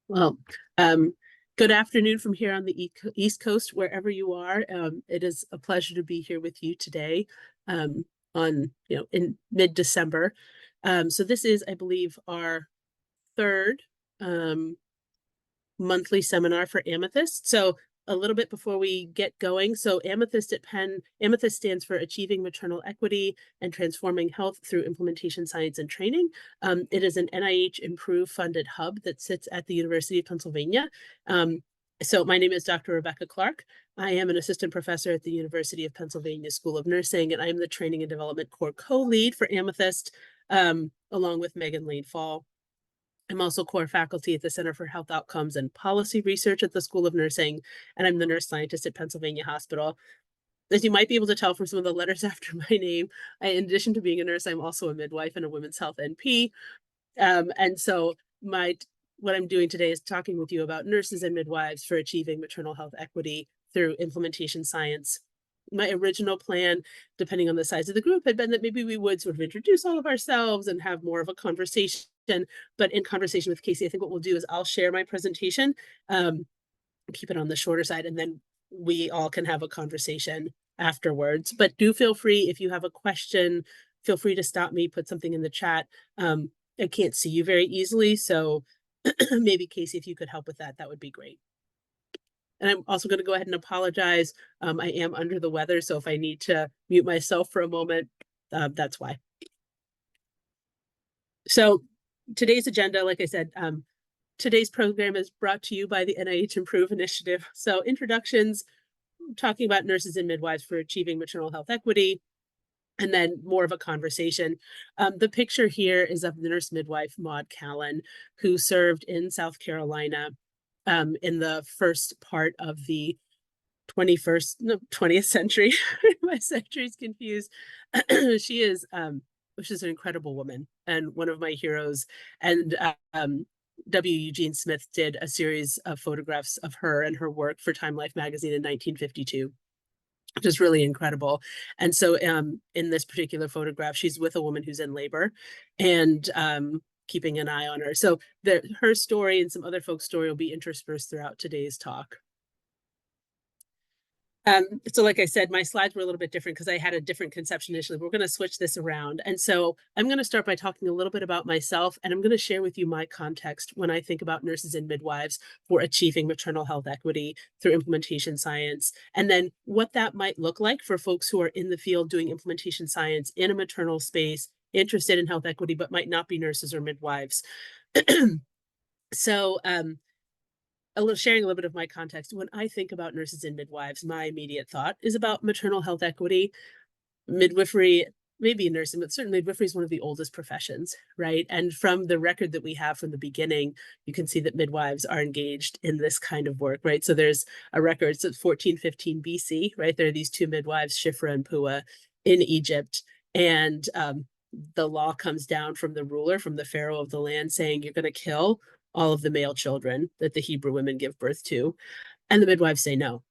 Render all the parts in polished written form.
Well, um, good afternoon from here on the East Coast, wherever you are. It is a pleasure to be here with you today, um, in mid-December. So this is, I believe, our third um, monthly seminar for Amethyst. So a little bit before we get going. So Amethyst at Penn, Amethyst stands for Achieving Maternal Equity and Transforming Health Through Implementation Science and Training. It is an NIH Improve funded hub that sits at the University of Pennsylvania. So my name is Dr. Rebecca Clark. I am an assistant professor at the University of Pennsylvania School of Nursing, and I am the Training and Development Core co-lead for Amethyst, along with Megan Lane Fall. I'm also core faculty at the Center for Health Outcomes and Policy Research at the School of Nursing, and I'm the nurse scientist at Pennsylvania Hospital. As you might be able to tell from some of the letters after my name, in addition to being a nurse, I'm also a midwife and a women's health NP. And so what I'm doing today is talking with you about nurses and midwives for achieving maternal health equity through implementation science. My original plan, depending on the size of the group, had been that maybe we would sort of introduce all of ourselves and have more of a conversation. But in conversation with Casey, I think what we'll do is I'll share my presentation, keep it on the shorter side, and then we all can have a conversation afterwards. But do feel free, if you have a question, feel free to stop me, put something in the chat. I can't see you very easily, so maybe Casey, if you could help with that, that would be great. And I'm also going to go ahead and apologize. I am under the weather, so if I need to mute myself for a moment, that's why. So today's agenda, like I said, today's program is brought to you by the NIH Improve Initiative. So introductions, talking about nurses and midwives for achieving maternal health equity, and then more of a conversation. The picture here is of the nurse midwife, Maud Callan, who served in South Carolina in the first part of the 20th century. My century's confused. She's an incredible woman and one of my heroes. And W. Eugene Smith did a series of photographs of her and her work for Time Life magazine in 1952. Which is really incredible. And so in this particular photograph, she's with a woman who's in labor and keeping an eye on her. So her story and some other folks' story will be interspersed throughout today's talk. So like I said, my slides were a little bit different because I had a different conception initially. We're going to switch this around. And so I'm going to start by talking a little bit about myself, and I'm going to share with you my context when I think about nurses and midwives for achieving maternal health equity through implementation science, and then what that might look like for folks who are in the field doing implementation science in a maternal space, interested in health equity, but might not be nurses or midwives. So sharing a little bit of my context. When I think about nurses and midwives, my immediate thought is about maternal health equity. Midwifery, maybe nursing, but certainly midwifery is one of the oldest professions, right? And from the record that we have from the beginning, you can see that midwives are engaged in this kind of work, right? So there's a record, so 1415 BC, right? There are these two midwives, Shifra and Pua, in Egypt. And the law comes down from the ruler, from the pharaoh of the land, saying you're going to kill all of the male children that the Hebrew women give birth to. And the midwives say no,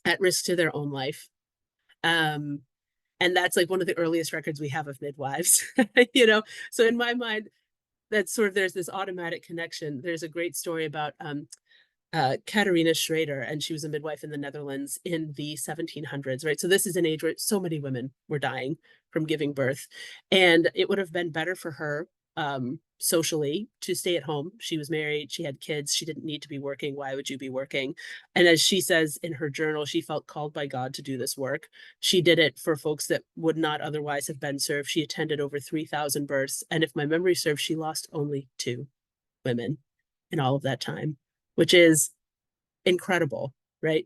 at risk to their own life. And that's like one of the earliest records we have of midwives, So in my mind, that's sort of, there's this automatic connection. There's a great story about Katarina Schrader, and she was a midwife in the Netherlands in the 1700s, right? So this is an age where so many women were dying from giving birth. And it would have been better for her socially to stay at home. She was married, she had kids, she didn't need to be working. Why would you be working? And as she says in her journal, she felt called by God to do this work. She did it for folks that would not otherwise have been served. She attended over 3,000 births. And if my memory serves, she lost only 2 women in all of that time, which is incredible, right?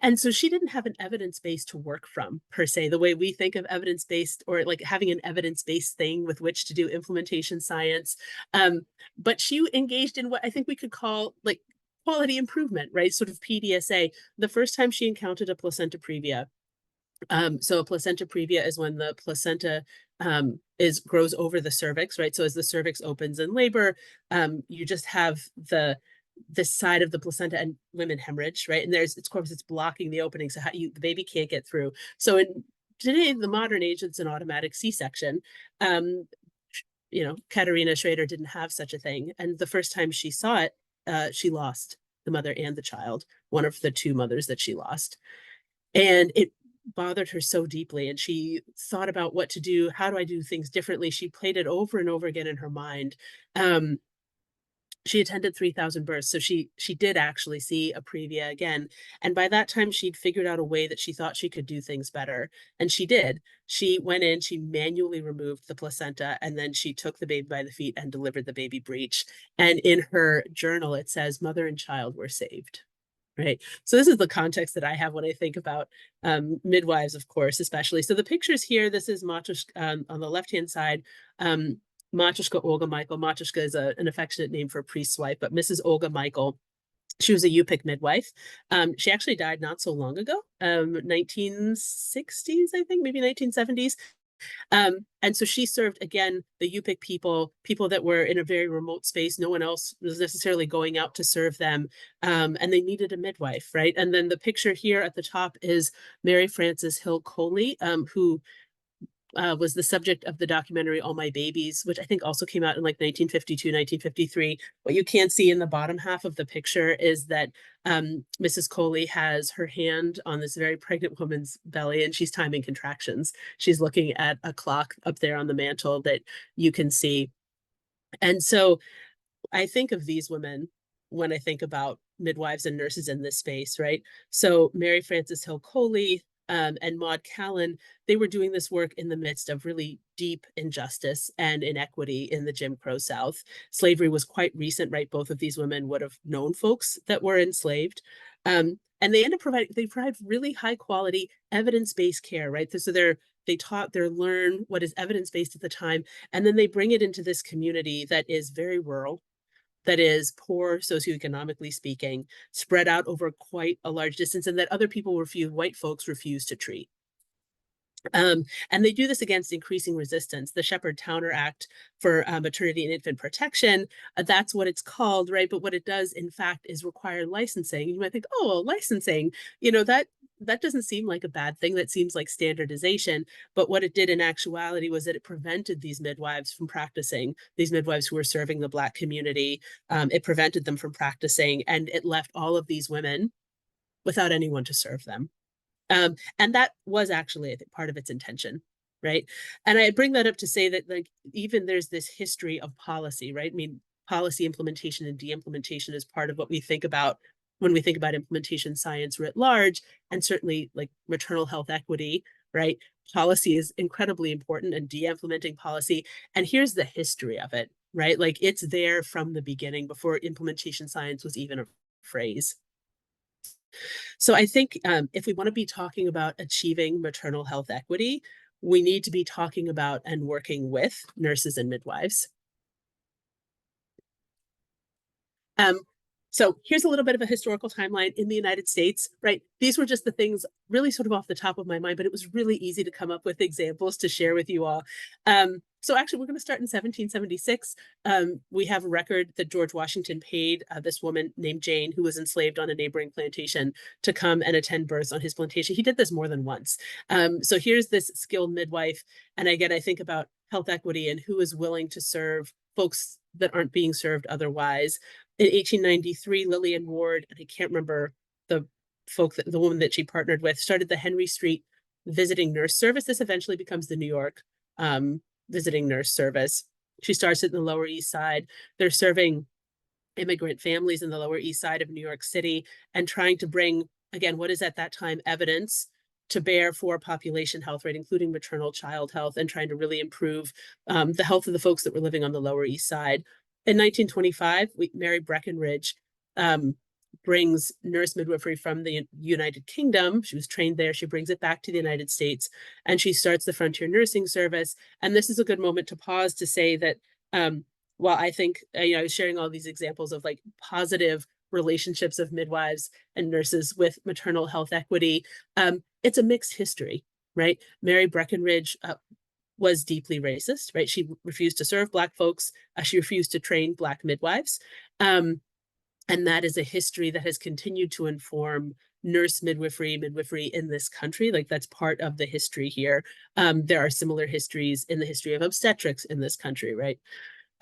And so she didn't have an evidence base to work from, per se, the way we think of evidence-based, or like having an evidence-based thing with which to do implementation science. But she engaged in what I think we could call like quality improvement, right? Sort of PDSA. The first time she encountered a placenta previa. So a placenta previa is when the placenta grows over the cervix, right? So as the cervix opens in labor, you just have this side of the placenta, and women hemorrhage, right? And of course, it's blocking the opening, so the baby can't get through. So in today, the modern age, it's an automatic C-section. Katerina Schrader didn't have such a thing. And the first time she saw it, she lost the mother and the child, one of the two mothers that she lost. And it bothered her so deeply. And she thought about what to do. How do I do things differently? She played it over and over again in her mind. She attended 3,000 births, so she did actually see a previa again. And by that time, she'd figured out a way that she thought she could do things better. And she did. She went in, she manually removed the placenta, and then she took the baby by the feet and delivered the baby breech. And in her journal, it says, "Mother and child were saved." Right. So this is the context that I have when I think about midwives, of course, especially. So the pictures here, this is Matushka on the left-hand side. Matushka Olga Michael. Matushka is an affectionate name for a priest's wife, but Mrs. Olga Michael, she was a UPIC midwife. She actually died not so long ago, 1960s, I think, maybe 1970s. And so she served, again, the UPIC people that were in a very remote space. No one else was necessarily going out to serve them. And they needed a midwife, right? And then the picture here at the top is Mary Frances Hill Coley, who was the subject of the documentary All My Babies, which I think also came out in like 1952, 1953. What you can't see in the bottom half of the picture is that Mrs. Coley has her hand on this very pregnant woman's belly, and she's timing contractions. She's looking at a clock up there on the mantle that you can see. And so I think of these women when I think about midwives and nurses in this space, right? So Mary Frances Hill Coley, and Maud Callan, they were doing this work in the midst of really deep injustice and inequity in the Jim Crow South. Slavery was quite recent, right? Both of these women would have known folks that were enslaved. And they provide really high quality evidence-based care, right? So they learn what is evidence-based at the time, and then they bring it into this community that is very rural, that is poor socioeconomically speaking, spread out over quite a large distance, and that other white folks refuse to treat. And they do this against increasing resistance. The Shepard-Towner Act for Maternity and Infant Protection, that's what it's called, right? But what it does, in fact, is require licensing. You might think, oh, licensing, that doesn't seem like a bad thing. That seems like standardization. But what it did in actuality was that it prevented these midwives from practicing, these midwives who were serving the Black community. It prevented them from practicing, and it left all of these women without anyone to serve them. And that was actually, I think, part of its intention, right? And I bring that up to say that, like, even there's this history of policy, right? I mean, policy implementation and de-implementation is part of what we think about when we think about implementation science writ large, and certainly like maternal health equity, right? Policy is incredibly important, and de-implementing policy. And here's the history of it, right? Like, it's there from the beginning, before implementation science was even a phrase. So I think if we want to be talking about achieving maternal health equity, we need to be talking about and working with nurses and midwives. So here's a little bit of a historical timeline in the United States, right? These were just the things really sort of off the top of my mind, but it was really easy to come up with examples to share with you all. So actually, we're going to start in 1776. We have a record that George Washington paid this woman named Jane, who was enslaved on a neighboring plantation, to come and attend births on his plantation. He did this more than once. So here's this skilled midwife. And again, I think about health equity and who is willing to serve folks that aren't being served otherwise. In 1893, Lillian Ward, and I can't remember the woman that she partnered with, started the Henry Street Visiting Nurse Service. This eventually becomes the New York Visiting Nurse Service. She starts it in the Lower East Side. They're serving immigrant families in the Lower East Side of New York City, and trying to bring, again, what is at that time evidence to bear for population health, right, including maternal child health, and trying to really improve the health of the folks that were living on the Lower East Side. In 1925, Mary Breckinridge brings nurse midwifery from the United Kingdom. She was trained there. She brings it back to the United States, and she starts the Frontier Nursing Service. And this is a good moment to pause to say that while I think, I was sharing all these examples of like positive relationships of midwives and nurses with maternal health equity, it's a mixed history, right? Mary Breckinridge was deeply racist, right? She refused to serve Black folks. She refused to train Black midwives. And that is a history that has continued to inform nurse midwifery in this country. Like that's part of the history here. There are similar histories in the history of obstetrics in this country, right?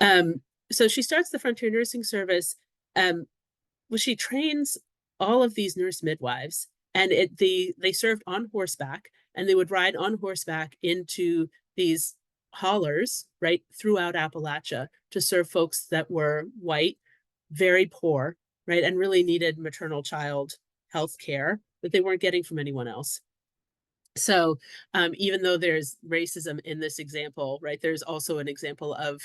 Um, so she starts the Frontier Nursing Service. Um, well, she trains all of these nurse midwives, and they served on horseback, and they would ride on horseback into these hollers, right, throughout Appalachia to serve folks that were white, very poor, right, and really needed maternal child health care that they weren't getting from anyone else. So even though there's racism in this example, right, there's also an example of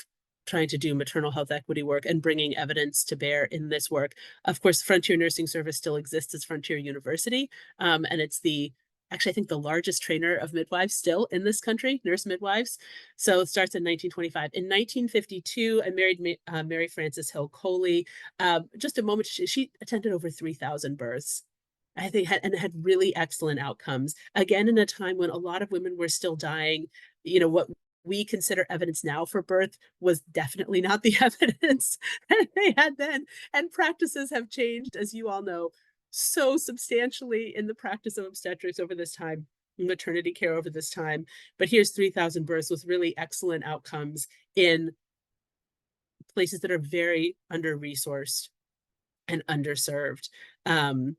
trying to do maternal health equity work and bringing evidence to bear in this work. Of course, Frontier Nursing Service still exists as Frontier University, and it's actually, I think the largest trainer of midwives still in this country, nurse midwives. So it starts in 1925. In 1952, I married Mary Frances Hill Coley. Just a moment, she attended over 3,000 births. I think and had really excellent outcomes. Again, in a time when a lot of women were still dying, what we consider evidence now for birth was definitely not the evidence that they had then. And practices have changed, as you all know, so substantially in the practice of obstetrics over this time, maternity care over this time. But here's 3,000 births with really excellent outcomes in places that are very under-resourced and underserved. Um,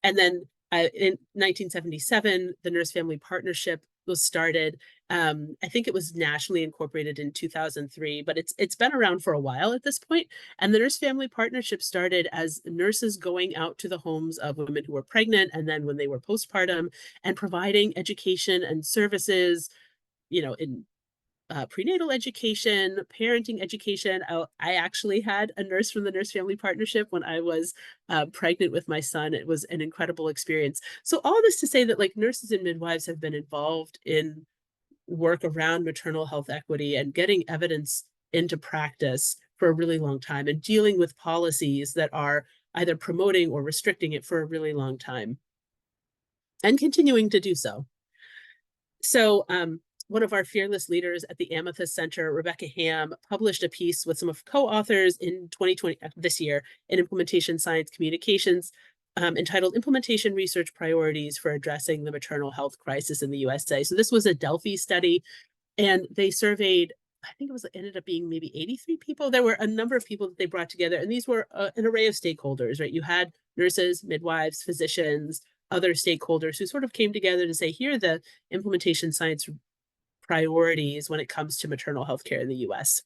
and then in 1977, the Nurse Family Partnership was started. I think it was nationally incorporated in 2003, but it's been around for a while at this point. And the Nurse Family Partnership started as nurses going out to the homes of women who were pregnant and then when they were postpartum and providing education and services, in prenatal education, parenting education. I actually had a nurse from the Nurse Family Partnership when I was pregnant with my son. It was an incredible experience. So all this to say that like nurses and midwives have been involved in work around maternal health equity and getting evidence into practice for a really long time and dealing with policies that are either promoting or restricting it for a really long time and continuing to do so. So one of our fearless leaders at the Amethyst Center, Rebecca Ham, published a piece with some of co-authors in 2020, this year, in Implementation Science Communications, entitled Implementation Research Priorities for Addressing the Maternal Health Crisis in the USA. So this was a Delphi study, and they surveyed, I think ended up being maybe 83 people. There were a number of people that they brought together, and these were an array of stakeholders, right? You had nurses, midwives, physicians, other stakeholders who sort of came together to say, here are the implementation science priorities when it comes to maternal health care in the US.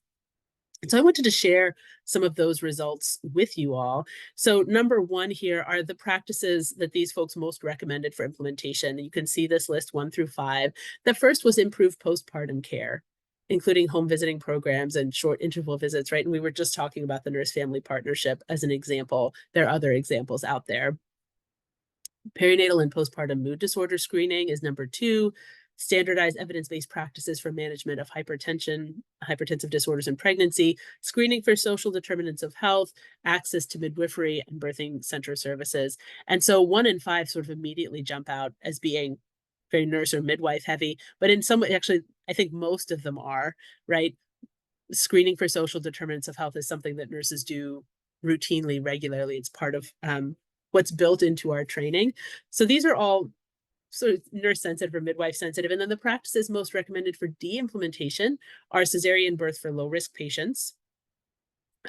And so I wanted to share some of those results with you all. So number one here are the practices that these folks most recommended for implementation. You can see this list 1 through 5. The first was improved postpartum care, including home visiting programs and short interval visits, right? And we were just talking about the Nurse Family Partnership as an example. There are other examples out there. Perinatal and postpartum mood disorder screening is number 2. Standardized evidence-based practices for management of hypertension, hypertensive disorders in pregnancy, screening for social determinants of health, access to midwifery and birthing center services. And so 1 and 5 sort of immediately jump out as being very nurse or midwife heavy, but in some way, actually, I think most of them are, right? Screening for social determinants of health is something that nurses do routinely, regularly. It's part of what's built into our training. So these are all sort of nurse sensitive or midwife sensitive. And then the practices most recommended for de-implementation are cesarean birth for low risk patients,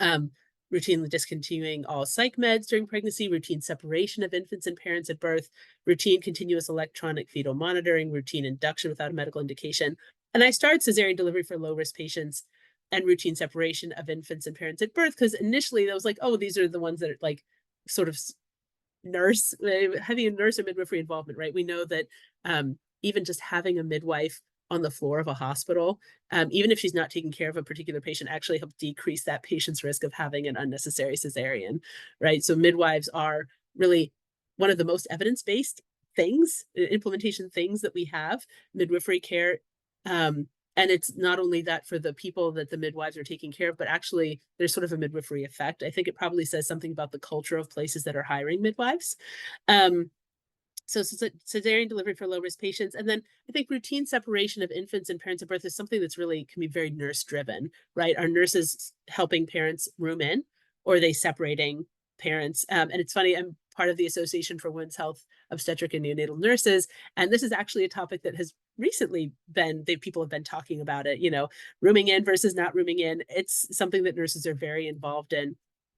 routinely discontinuing all psych meds during pregnancy, routine separation of infants and parents at birth, routine continuous electronic fetal monitoring, routine induction without a medical indication. And I started cesarean delivery for low risk patients and routine separation of infants and parents at birth because initially that was like, oh, these are the ones that are like sort of having a nurse or midwifery involvement, right? We know that even just having a midwife on the floor of a hospital, even if she's not taking care of a particular patient, actually help decrease that patient's risk of having an unnecessary cesarean, right? So midwives are really one of the most evidence-based things, implementation things that we have. Midwifery care and it's not only that for the people that the midwives are taking care of, but actually there's sort of a midwifery effect. I think it probably says something about the culture of places that are hiring midwives. So cesarean delivery for low risk patients. And then I think routine separation of infants and parents at birth is something that's really can be very nurse driven, right? Our nurses helping parents room in or are they separating parents? And it's funny, I'm part of the Association for Women's Health, Obstetric and Neonatal Nurses, and this is actually a topic that has recently been, people have been talking about it, rooming in versus not rooming in. It's something that nurses are very involved in.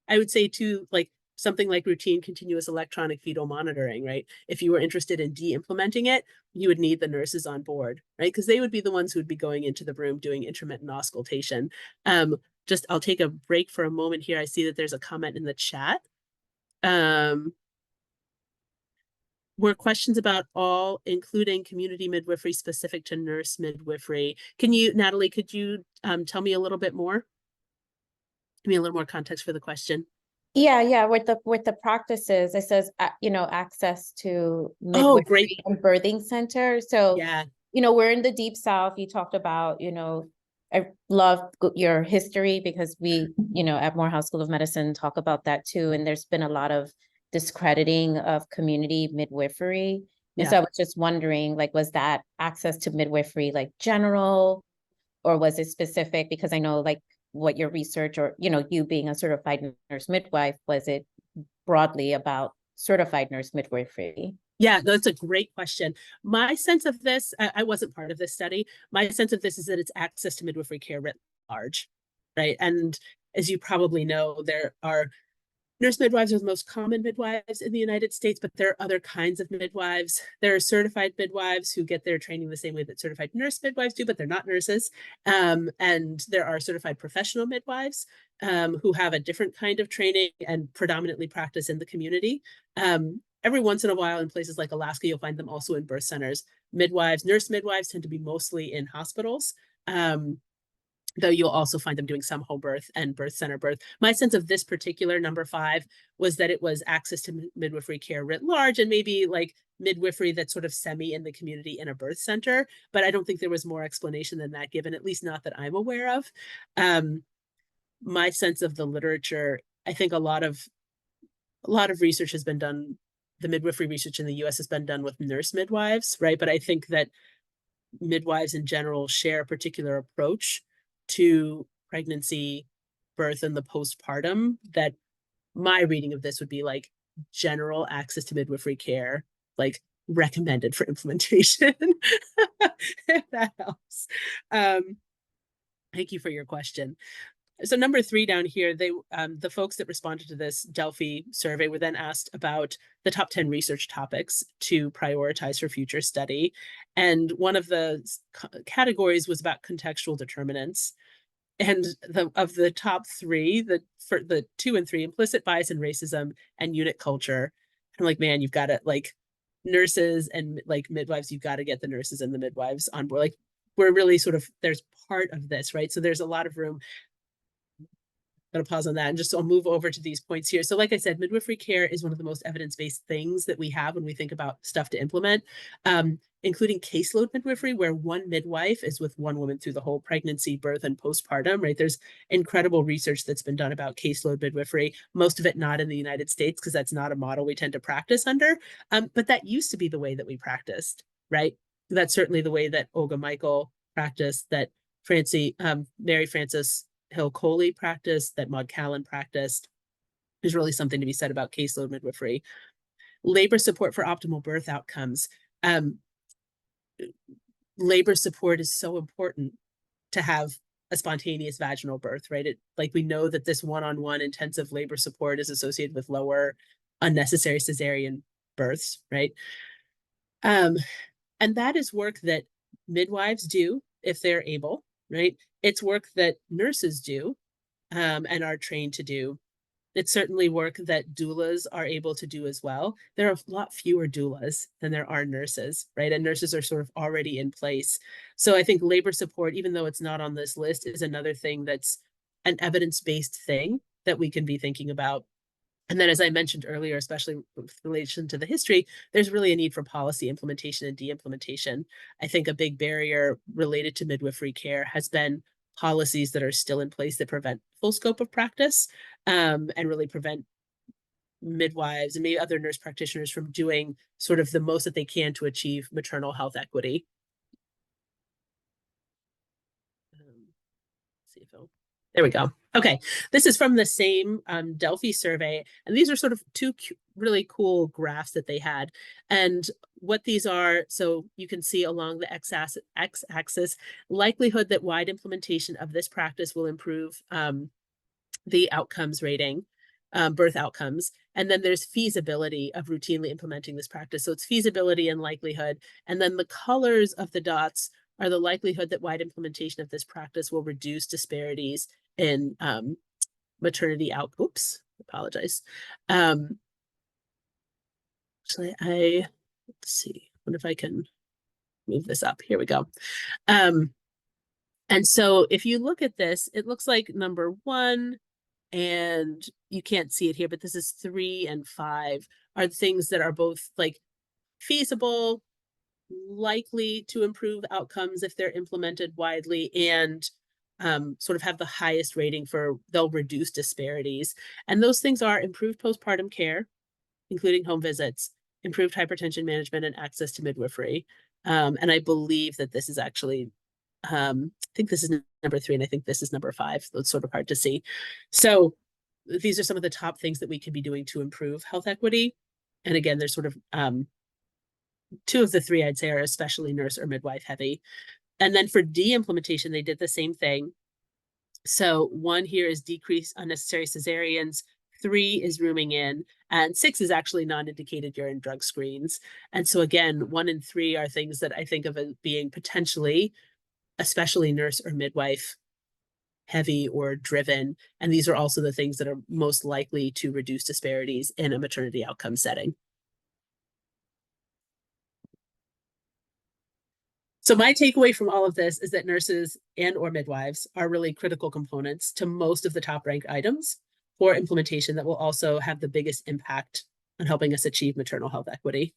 I would say too, like something like routine continuous electronic fetal monitoring, right? If you were interested in de-implementing it, you would need the nurses on board, right? Because they would be the ones who would be going into the room doing intermittent auscultation. I'll take a break for a moment here. I see that there's a comment in the chat. Were questions about all, including community midwifery specific to nurse midwifery. Natalie, could you tell me a little bit more? Give me a little more context for the question. Yeah. With the practices, it says, access to midwifery great. And birthing center. So, yeah, we're in the Deep South. You talked about, I love your history because we, at Morehouse School of Medicine talk about that too. And there's been a lot of discrediting of community midwifery. And so I was just wondering, like, was that access to midwifery like general, or was it specific? Because I know, like, what your research, or you being a certified nurse midwife, was it broadly about certified nurse midwifery? Yeah, that's a great question. My sense of this, I wasn't part of this study. My sense of this is that it's access to midwifery care writ large, right? And as you probably know, there are nurse midwives are the most common midwives in the United States, but there are other kinds of midwives. There are certified midwives who get their training the same way that certified nurse midwives do, but they're not nurses. And there are certified professional midwives who have a different kind of training and predominantly practice in the community. Every once in a while in places like Alaska, you'll find them also in birth centers. Nurse midwives tend to be mostly in hospitals. Though you'll also find them doing some home birth and birth center birth. My sense of this particular number 5 was that it was access to midwifery care writ large, and maybe like midwifery that's sort of semi in the community in a birth center. But I don't think there was more explanation than that given, at least not that I'm aware of. My sense of the literature, I think a lot of research has been done. The midwifery research in the US has been done with nurse midwives, right? But I think that midwives in general share a particular approach to pregnancy, birth, and the postpartum that my reading of this would be like general access to midwifery care, like recommended for implementation. If that helps. Thank you for your question. So number 3 down here, the folks that responded to this Delphi survey were then asked about the top 10 research topics to prioritize for future study. And one of the categories was about contextual determinants. And of the top 3, for the 2 and 3, implicit bias and racism and unit culture, I'm like, man, you've got to, like, nurses and like midwives, you've got to get the nurses and the midwives on board. Like, we're really sort of, there's part of this, right? So there's a lot of room. I'm going to pause on that and just I'll move over to these points here. So like I said, midwifery care is one of the most evidence-based things that we have when we think about stuff to implement, including caseload midwifery, where one midwife is with one woman through the whole pregnancy, birth, and postpartum, right? There's incredible research that's been done about caseload midwifery, most of it not in the United States, because that's not a model we tend to practice under. But that used to be the way that we practiced, right? That's certainly the way that Olga Michael practiced, that Mary Frances Hill Coley practiced, that Maud Callan practiced. There's really something to be said about caseload midwifery. Labor support for optimal birth outcomes. Labor support is so important to have a spontaneous vaginal birth, right? We know that this one-on-one intensive labor support is associated with lower unnecessary cesarean births, right? And that is work that midwives do if they're able, right? It's work that nurses do and are trained to do. It's certainly work that doulas are able to do as well. There are a lot fewer doulas than there are nurses, right? And nurses are sort of already in place. So I think labor support, even though it's not on this list, is another thing that's an evidence-based thing that we can be thinking about. And then, as I mentioned earlier, especially with relation to the history, there's really a need for policy implementation and de-implementation. I think a big barrier related to midwifery care has been policies that are still in place that prevent full scope of practice and really prevent midwives and maybe other nurse practitioners from doing sort of the most that they can to achieve maternal health equity. See if There we go. Okay, this is from the same Delphi survey, and these are sort of two really cool graphs that they had. And what these are, so you can see along the x-axis, likelihood that wide implementation of this practice will improve the outcomes rating, birth outcomes. And then there's feasibility of routinely implementing this practice. So it's feasibility and likelihood. And then the colors of the dots are the likelihood that wide implementation of this practice will reduce disparities in maternity out. Oops, apologize. Actually, let's see. What if I can move this up? Here we go. And so if you look at this, it looks like number one, and you can't see it here, but this is 3 and 5 are things that are both like feasible, likely to improve outcomes if they're implemented widely, and sort of have the highest rating for they'll reduce disparities. And those things are improved postpartum care, including home visits, improved hypertension management, and access to midwifery. And I believe that this is actually, I think this is number 3, and I think this is number 5. So it's sort of hard to see. So these are some of the top things that we could be doing to improve health equity. And again, there's sort of 2 of the 3 I'd say are especially nurse or midwife heavy. And then for de-implementation, they did the same thing. So 1 here is decrease unnecessary cesareans, 3 is rooming in, and 6 is actually non-indicated urine drug screens. And so again, 1 and 3 are things that I think of as being potentially, especially nurse or midwife heavy or driven. And these are also the things that are most likely to reduce disparities in a maternity outcome setting. So my takeaway from all of this is that nurses and or midwives are really critical components to most of the top ranked items for implementation that will also have the biggest impact on helping us achieve maternal health equity.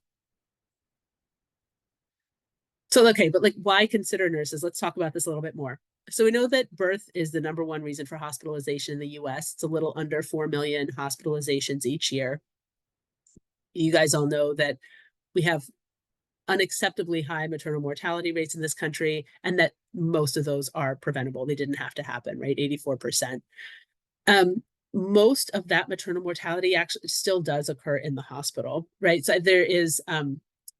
So, okay, but like, why consider nurses? Let's talk about this a little bit more. So we know that birth is the #1 reason for hospitalization in the US. It's a little under 4 million hospitalizations each year. You guys all know that we have unacceptably high maternal mortality rates in this country, and that most of those are preventable. They didn't have to happen, right? 84%. Most of that maternal mortality actually still does occur in the hospital, right? So there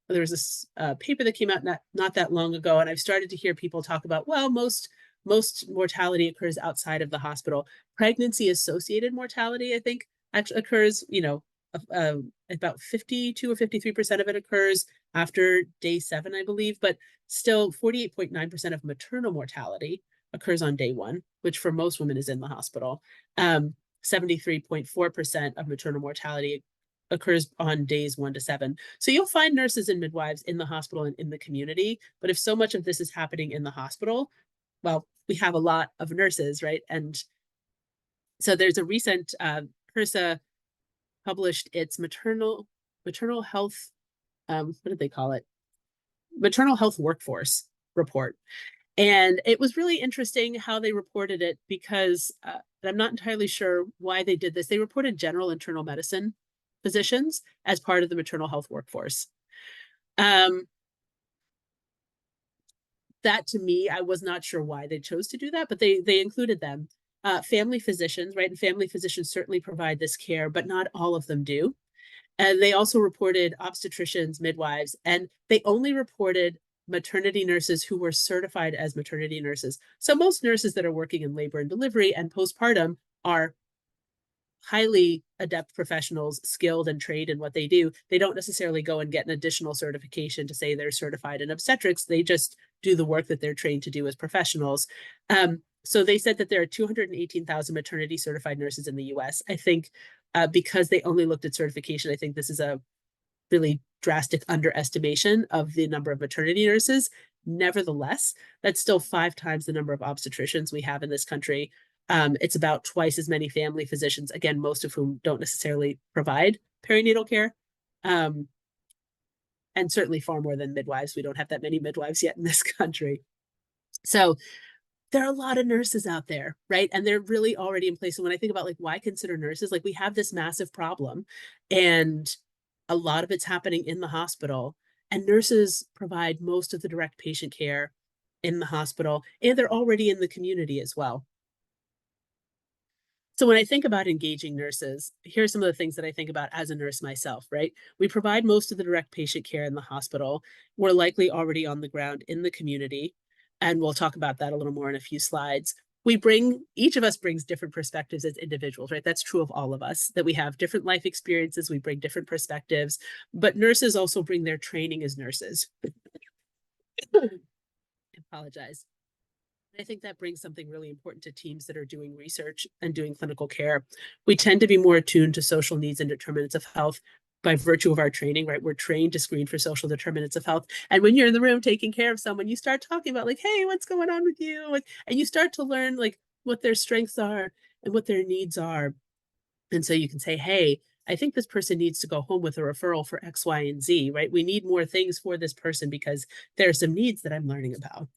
was this paper that came out not that long ago, and I've started to hear people talk about, well, most mortality occurs outside of the hospital. Pregnancy associated mortality, I think, actually occurs, about 52 or 53% of it occurs after day 7, I believe, but still 48.9% of maternal mortality occurs on day 1, which for most women is in the hospital. 73.4% of maternal mortality occurs on days 1 to 7. So you'll find nurses and midwives in the hospital and in the community, but if so much of this is happening in the hospital, well, we have a lot of nurses, right? And so there's a recent HRSA published its maternal health, what did they call it? Maternal health workforce report. And it was really interesting how they reported it, because I'm not entirely sure why they did this. They reported general internal medicine physicians as part of the maternal health workforce. That to me, I was not sure why they chose to do that, but they included them. Family physicians, right? And family physicians certainly provide this care, but not all of them do. And they also reported obstetricians, midwives, and they only reported maternity nurses who were certified as maternity nurses. So most nurses that are working in labor and delivery and postpartum are highly adept professionals, skilled and trained in what they do. They don't necessarily go and get an additional certification to say they're certified in obstetrics. They just do the work that they're trained to do as professionals. So they said that there are 218,000 maternity certified nurses in the US. I think because they only looked at certification, I think this is a really drastic underestimation of the number of maternity nurses. Nevertheless, that's still 5 times the number of obstetricians we have in this country. It's about twice as many family physicians, again, most of whom don't necessarily provide perinatal care. And certainly far more than midwives. We don't have that many midwives yet in this country. So there are a lot of nurses out there, right? And they're really already in place. And when I think about like, why consider nurses? Like, we have this massive problem, and a lot of it's happening in the hospital, and nurses provide most of the direct patient care in the hospital, and they're already in the community as well. So when I think about engaging nurses, here's some of the things that I think about as a nurse myself, right? We provide most of the direct patient care in the hospital. We're likely already on the ground in the community, and we'll talk about that a little more in a few slides. Each of us brings different perspectives as individuals, right? That's true of all of us, that we have different life experiences, we bring different perspectives, but nurses also bring their training as nurses. I apologize. I think that brings something really important to teams that are doing research and doing clinical care. We tend to be more attuned to social needs and determinants of health by virtue of our training, right? We're trained to screen for social determinants of health. And when you're in the room taking care of someone, you start talking about like, hey, what's going on with you? And you start to learn like what their strengths are and what their needs are. And so you can say, hey, I think this person needs to go home with a referral for X, Y, and Z, right? We need more things for this person because there are some needs that I'm learning about.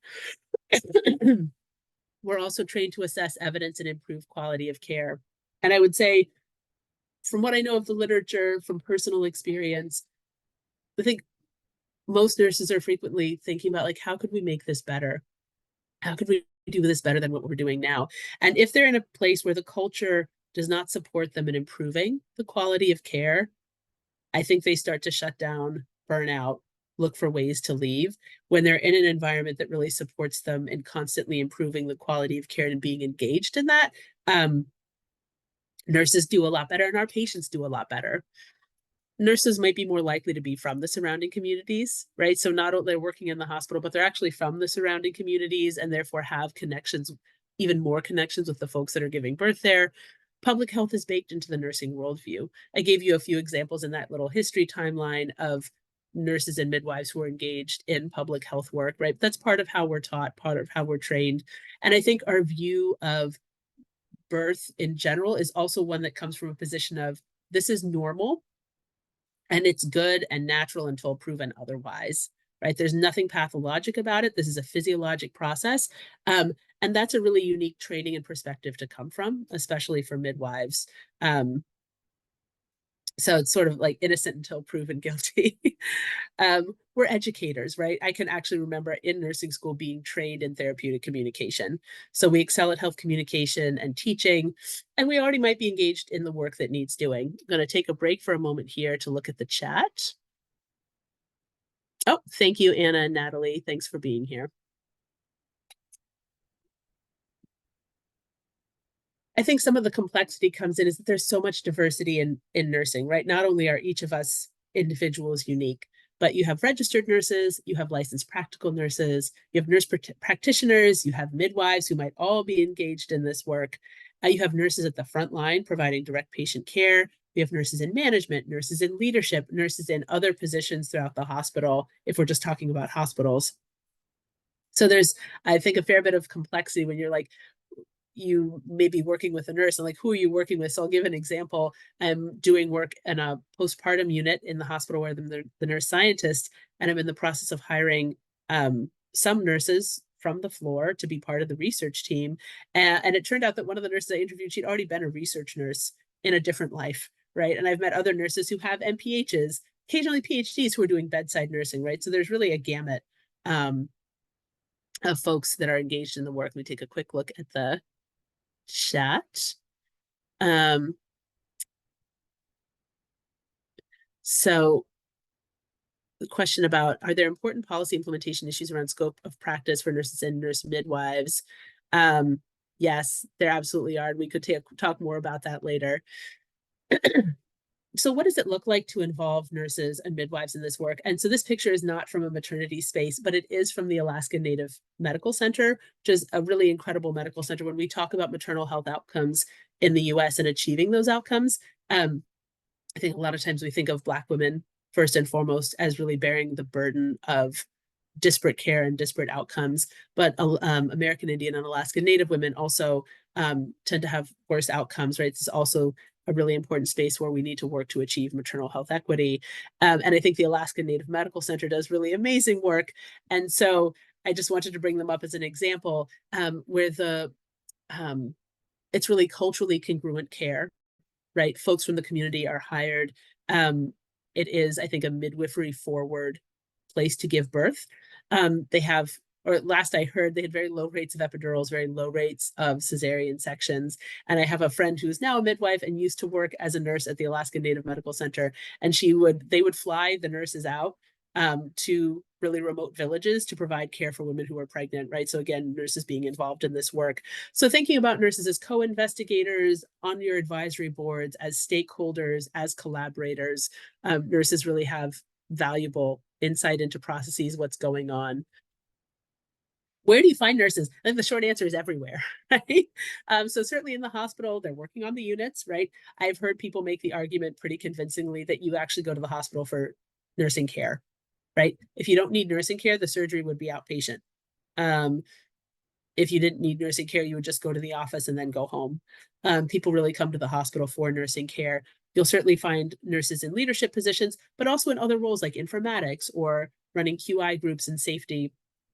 We're also trained to assess evidence and improve quality of care. And I would say, from what I know of the literature, from personal experience, I think most nurses are frequently thinking about like, how could we make this better? How could we do this better than what we're doing now? And if they're in a place where the culture does not support them in improving the quality of care, I think they start to shut down, burn out, look for ways to leave. When they're in an environment that really supports them in constantly improving the quality of care and being engaged in that, nurses do a lot better and our patients do a lot better. Nurses might be more likely to be from the surrounding communities, right? So not only they're working in the hospital, but they're actually from the surrounding communities and therefore have connections, even more connections with the folks that are giving birth there. Public health is baked into the nursing worldview. I gave you a few examples in that little history timeline of nurses and midwives who are engaged in public health work, right? That's part of how we're taught, part of how we're trained. And I think our view of birth in general is also one that comes from a position of this is normal and it's good and natural until proven otherwise, right? There's nothing pathologic about it. This is a physiologic process. And that's a really unique training and perspective to come from, especially for midwives. So it's sort of like innocent until proven guilty. We're educators, right? I can actually remember in nursing school being trained in therapeutic communication. So we excel at health communication and teaching, and we already might be engaged in the work that needs doing. I'm going to take a break for a moment here to look at the chat. Oh, thank you, Anna and Natalie. Thanks for being here. I think some of the complexity comes in is that there's so much diversity in nursing, right? Not only are each of us individuals unique, but you have registered nurses, you have licensed practical nurses, you have nurse practitioners, you have midwives who might all be engaged in this work. You have nurses at the front line providing direct patient care. We have nurses in management, nurses in leadership, nurses in other positions throughout the hospital, if we're just talking about hospitals. So there's, I think, a fair bit of complexity when you're like, you may be working with a nurse and like, who are you working with? So I'll give an example. I'm doing work in a postpartum unit in the hospital where I'm the nurse scientist, and I'm in the process of hiring some nurses from the floor to be part of the research team. And it turned out that one of the nurses I interviewed, she'd already been a research nurse in a different life, right? And I've met other nurses who have MPHs, occasionally PhDs who are doing bedside nursing, right? So there's really a gamut of folks that are engaged in the work. Let me take a quick look at the chat. So the question about, are there important policy implementation issues around scope of practice for nurses and nurse midwives? Yes, there absolutely are. And we could talk more about that later. So what does it look like to involve nurses and midwives in this work? And so this picture is not from a maternity space, but it is from the Alaska Native Medical Center, which is a really incredible medical center. When we talk about maternal health outcomes in the US and achieving those outcomes, I think a lot of times we think of Black women first and foremost as really bearing the burden of disparate care and disparate outcomes. But American Indian and Alaska Native women also tend to have worse outcomes, right? It's also a really important space where we need to work to achieve maternal health equity. And I think the Alaska Native Medical Center does really amazing work. And so I just wanted to bring them up as an example where it's really culturally congruent care, right? Folks from the community are hired. It is, I think, a midwifery forward place to give birth. They have or last I heard, they had very low rates of epidurals, very low rates of cesarean sections. And I have a friend who is now a midwife and used to work as a nurse at the Alaska Native Medical Center. And they would fly the nurses out to really remote villages to provide care for women who are pregnant, right? So again, nurses being involved in this work. So thinking about nurses as co-investigators on your advisory boards, as stakeholders, as collaborators, nurses really have valuable insight into processes, what's going on. Where do you find nurses? I think the short answer is everywhere, right? So certainly in the hospital, they're working on the units, right? I've heard people make the argument pretty convincingly that you actually go to the hospital for nursing care, right? If you don't need nursing care, the surgery would be outpatient. If you didn't need nursing care, you would just go to the office and then go home. People really come to the hospital for nursing care. You'll certainly find nurses in leadership positions, but also in other roles like informatics or running QI groups and safety.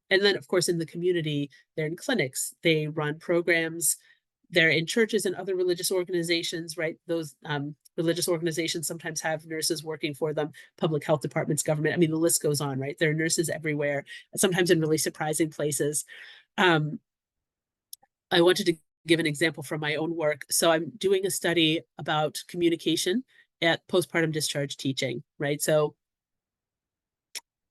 And then, of course, in the community, they're in clinics, they run programs, they're in churches and other religious organizations, right? Those religious organizations sometimes have nurses working for them, public health departments, government. I mean, the list goes on, right? There are nurses everywhere, sometimes in really surprising places. I wanted to give an example from my own work. So I'm doing a study about communication at postpartum discharge teaching, right? So,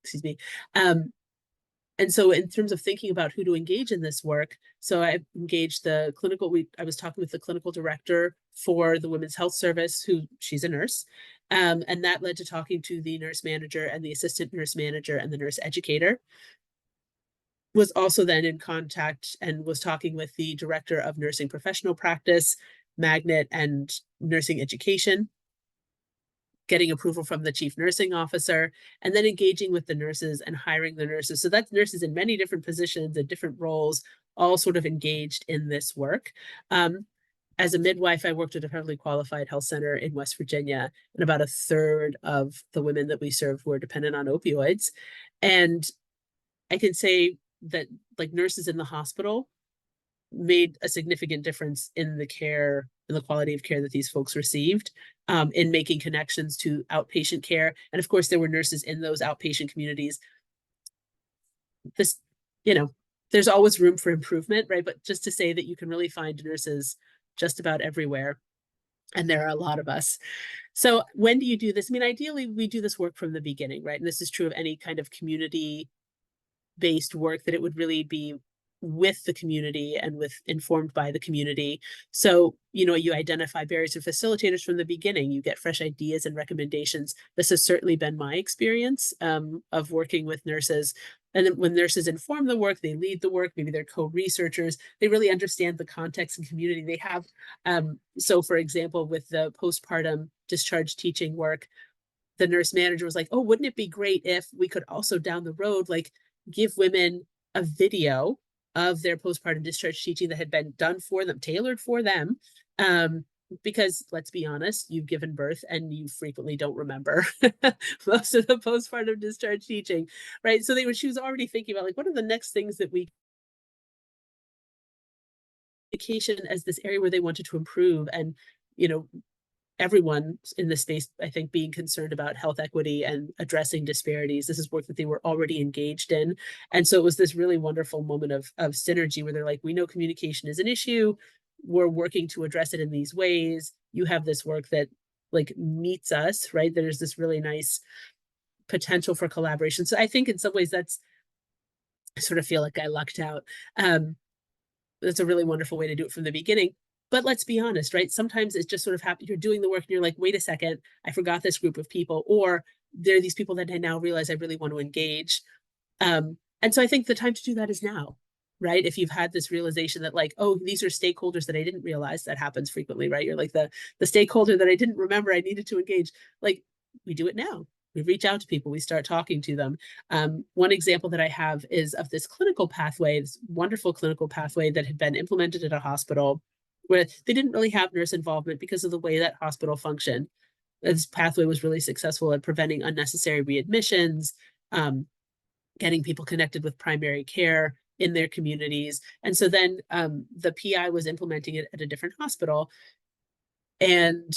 excuse me. And so in terms of thinking about who to engage in this work, so I engaged the clinical, I was talking with the clinical director for the Women's Health Service, she's a nurse. And that led to talking to the nurse manager and the assistant nurse manager and the nurse educator. Was also then in contact and was talking with the director of nursing professional practice, Magnet, and nursing education, getting approval from the chief nursing officer, and then engaging with the nurses and hiring the nurses. So that's nurses in many different positions and different roles, all sort of engaged in this work. As a midwife, I worked at a federally qualified health center in West Virginia, and about a third of the women that we served were dependent on opioids. And I can say that like nurses in the hospital made a significant difference in the care and the quality of care that these folks received, in making connections to outpatient care. And of course, there were nurses in those outpatient communities. This, there's always room for improvement, right? But just to say that you can really find nurses just about everywhere. And there are a lot of us. So when do you do this? I mean, ideally, we do this work from the beginning, right? And this is true of any kind of community-based work, that it would really be with the community and informed by the community. So, you identify barriers and facilitators from the beginning. You get fresh ideas and recommendations. This has certainly been my experience of working with nurses. And then when nurses inform the work, they lead the work, maybe they're co-researchers, they really understand the context and community they have. So for example, with the postpartum discharge teaching work, the nurse manager was like, oh, wouldn't it be great if we could also down the road, like give women a video of their postpartum discharge teaching that had been done for them, tailored for them. Because let's be honest, you've given birth and you frequently don't remember most of the postpartum discharge teaching, right? So she was already thinking about like, what are the next things that we education as this area where they wanted to improve. And, everyone in this space, I think, being concerned about health equity and addressing disparities. This is work that they were already engaged in. And so it was this really wonderful moment of synergy where they're like, we know communication is an issue. We're working to address it in these ways. You have this work that like meets us, right? There's this really nice potential for collaboration. So I think in some ways I sort of feel like I lucked out. That's a really wonderful way to do it from the beginning. But let's be honest, right? Sometimes it's just sort of happy. You're doing the work and you're like, wait a second, I forgot this group of people. Or there are these people that I now realize I really want to engage. And so I think the time to do that is now, right? If you've had this realization that like, oh, these are stakeholders that I didn't realize. That happens frequently, right? You're like the stakeholder that I didn't remember I needed to engage. Like, we do it now. We reach out to people, we start talking to them. One example that I have is of this clinical pathway, this wonderful clinical pathway that had been implemented at a hospital where they didn't really have nurse involvement because of the way that hospital functioned. This pathway was really successful at preventing unnecessary readmissions, getting people connected with primary care in their communities. And so then the PI was implementing it at a different hospital. And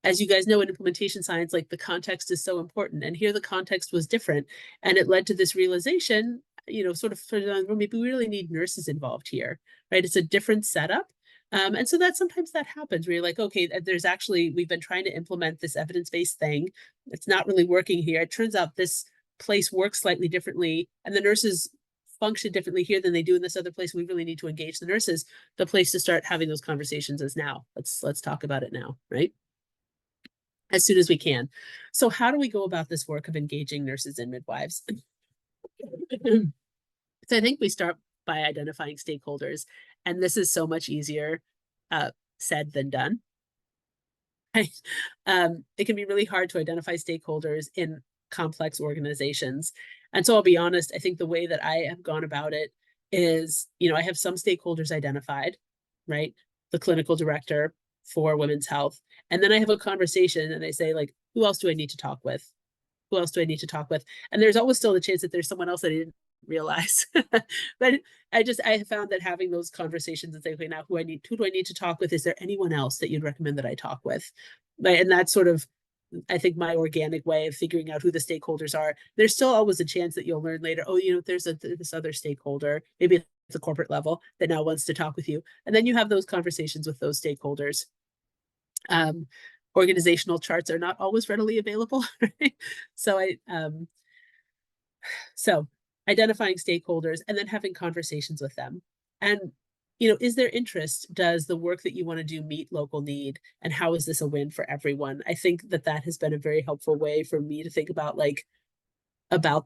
as you guys know, in implementation science, like the context is so important. And here the context was different. And it led to this realization, sort of, well, maybe we really need nurses involved here, right? It's a different setup. And so that sometimes that happens where you're like, okay, we've been trying to implement this evidence-based thing. It's not really working here. It turns out this place works slightly differently, and the nurses function differently here than they do in this other place. We really need to engage the nurses. The place to start having those conversations is now. Let's talk about it now, right? As soon as we can. So how do we go about this work of engaging nurses and midwives? So I think we start by identifying stakeholders, and this is so much easier said than done. Right? It can be really hard to identify stakeholders in complex organizations. And so I'll be honest, I think the way that I have gone about it is, I have some stakeholders identified, right? The clinical director for women's health. And then I have a conversation and I say, like, who else do I need to talk with? Who else do I need to talk with? And there's always still the chance that there's someone else that I didn't realize. But I have found that having those conversations and saying, okay, now who do I need to talk with? Is there anyone else that you'd recommend that I talk with? Right. And that's sort of, I think, my organic way of figuring out who the stakeholders are. There's still always a chance that you'll learn later, oh, there's this other stakeholder, maybe at the corporate level, that now wants to talk with you. And then you have those conversations with those stakeholders. Organizational charts are not always readily available. Right? So identifying stakeholders and then having conversations with them. And, is there interest? Does the work that you want to do meet local need? And how is this a win for everyone? I think that has been a very helpful way for me to think about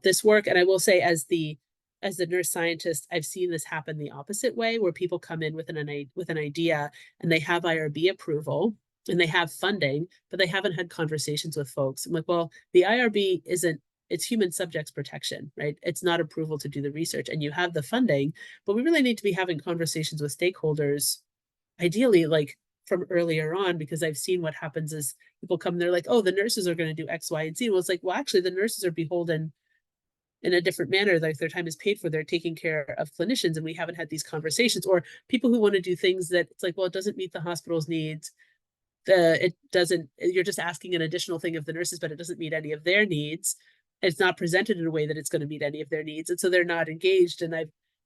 this work. And I will say, as the nurse scientist, I've seen this happen the opposite way, where people come in with an idea and they have IRB approval and they have funding, but they haven't had conversations with folks. I'm like, well, the IRB it's human subjects protection, right? It's not approval to do the research, and you have the funding, but we really need to be having conversations with stakeholders, ideally like from earlier on, because I've seen what happens is people come, they're like, oh, the nurses are going to do X, Y, and Z. Well, it's like, well, actually the nurses are beholden in a different manner. Like, their time is paid for, they're taking care of clinicians, and we haven't had these conversations. Or people who want to do things that it's like, well, it doesn't meet the hospital's needs. You're just asking an additional thing of the nurses, but it doesn't meet any of their needs. It's not presented in a way that it's going to meet any of their needs. And so they're not engaged. And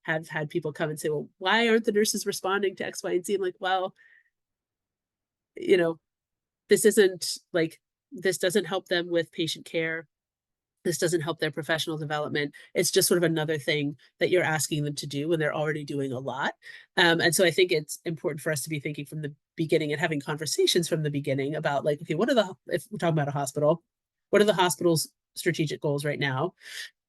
have had people come and say, well, why aren't the nurses responding to X, Y, and Z? I'm like, well, this doesn't help them with patient care. This doesn't help their professional development. It's just sort of another thing that you're asking them to do when they're already doing a lot. And so I think it's important for us to be thinking from the beginning and having conversations from the beginning about, like, okay, if we're talking about a hospital, what are the hospital's strategic goals right now?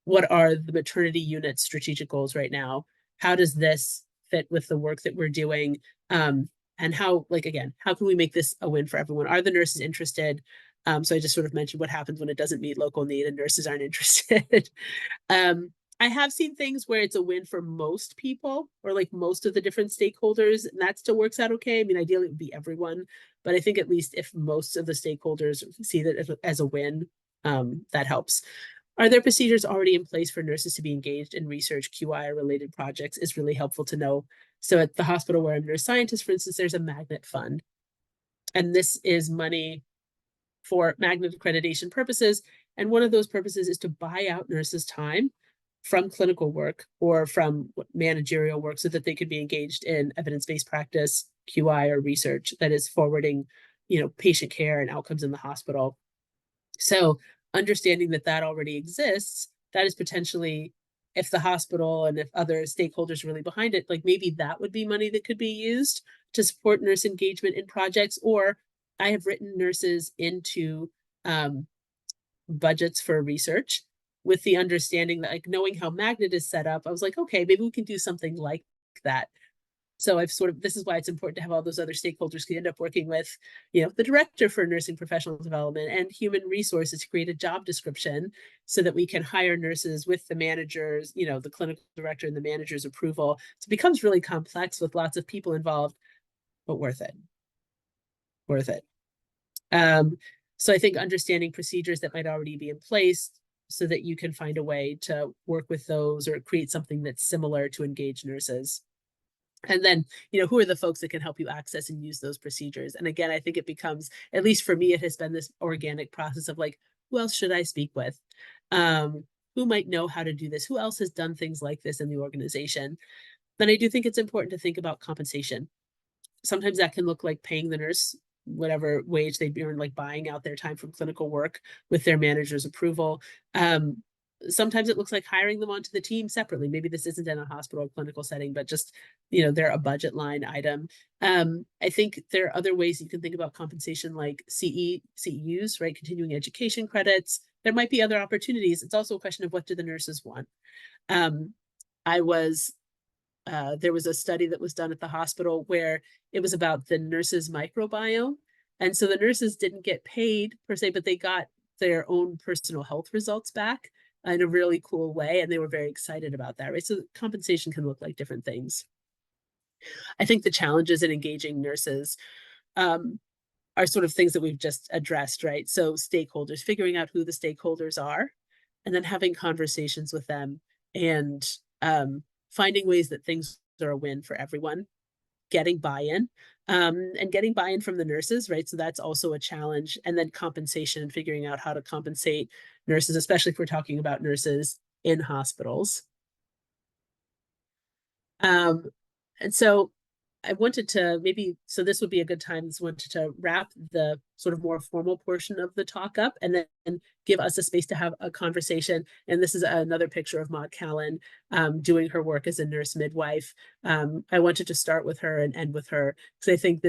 What are the maternity unit's strategic goals right now? How does this fit with the work that we're doing? And how can we make this a win for everyone? Are the nurses interested? So I just sort of mentioned what happens when it doesn't meet local need and nurses aren't interested. I have seen things where it's a win for most people, or like most of the different stakeholders, and that still works out okay. I mean, ideally it would be everyone, but I think at least if most of the stakeholders see that as a win, that helps. Are there procedures already in place for nurses to be engaged in research, QI, or related projects is really helpful to know. So at the hospital where I'm a nurse scientist, for instance, there's a magnet fund. And this is money for magnet accreditation purposes. And one of those purposes is to buy out nurses' time from clinical work or from managerial work so that they could be engaged in evidence-based practice, QI, or research that is forwarding, patient care and outcomes in the hospital. So understanding that already exists, that is potentially, if the hospital and if other stakeholders are really behind it, like maybe that would be money that could be used to support nurse engagement in projects. Or I have written nurses into budgets for research with the understanding that, like, knowing how Magnet is set up, I was like, okay, maybe we can do something like that. So this is why it's important to have all those other stakeholders who end up working with, the director for nursing professional development and human resources to create a job description so that we can hire nurses with the managers, the clinical director and the manager's approval. So it becomes really complex with lots of people involved, but worth it. So I think understanding procedures that might already be in place so that you can find a way to work with those or create something that's similar to engage nurses. And then, who are the folks that can help you access and use those procedures? And again, I think it becomes, at least for me, it has been this organic process of like, who else should I speak with? who might know how to do this? Who else has done things like this in the organization? Then I do think it's important to think about compensation. Sometimes that can look like paying the nurse whatever wage they earn, like buying out their time from clinical work with their manager's approval. Sometimes it looks like hiring them onto the team separately. Maybe this isn't in a hospital or clinical setting, but just, they're a budget line item. I think there are other ways you can think about compensation, like CEUs, right? Continuing education credits. There might be other opportunities. It's also a question of what do the nurses want. Um, I was there was a study that was done at the hospital where it was about the nurses' microbiome. And so the nurses didn't get paid per se, but they got their own personal health results back in a really cool way. And they were very excited about that, right? So compensation can look like different things. I think the challenges in engaging nurses are sort of things that we've just addressed, right? So stakeholders, figuring out who the stakeholders are, and then having conversations with them and finding ways that things are a win for everyone, getting buy-in, and getting buy-in from the nurses, right? So that's also a challenge. And then compensation and figuring out how to compensate nurses, especially if we're talking about nurses in hospitals. And so I wanted to so this would be a good time. Just wanted to wrap the sort of more formal portion of the talk up and then give us a space to have a conversation. And this is another picture of Maud Callan doing her work as a nurse midwife. I wanted to start with her and end with her because I think this